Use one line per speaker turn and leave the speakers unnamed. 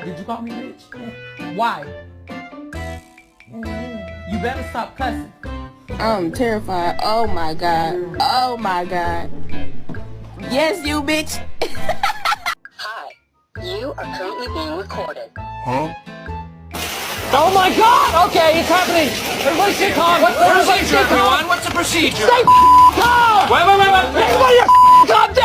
Did you call me bitch? Why? You better stop cussing.
I'm terrified. Oh my god. Oh my god. Yes, you bitch.
Hi, you are currently being recorded.
Huh?
Oh my god! Okay, it's happening! Everybody stay calm! What's the procedure, everyone? What's the procedure? Stay calm! Wait! Everybody calm down!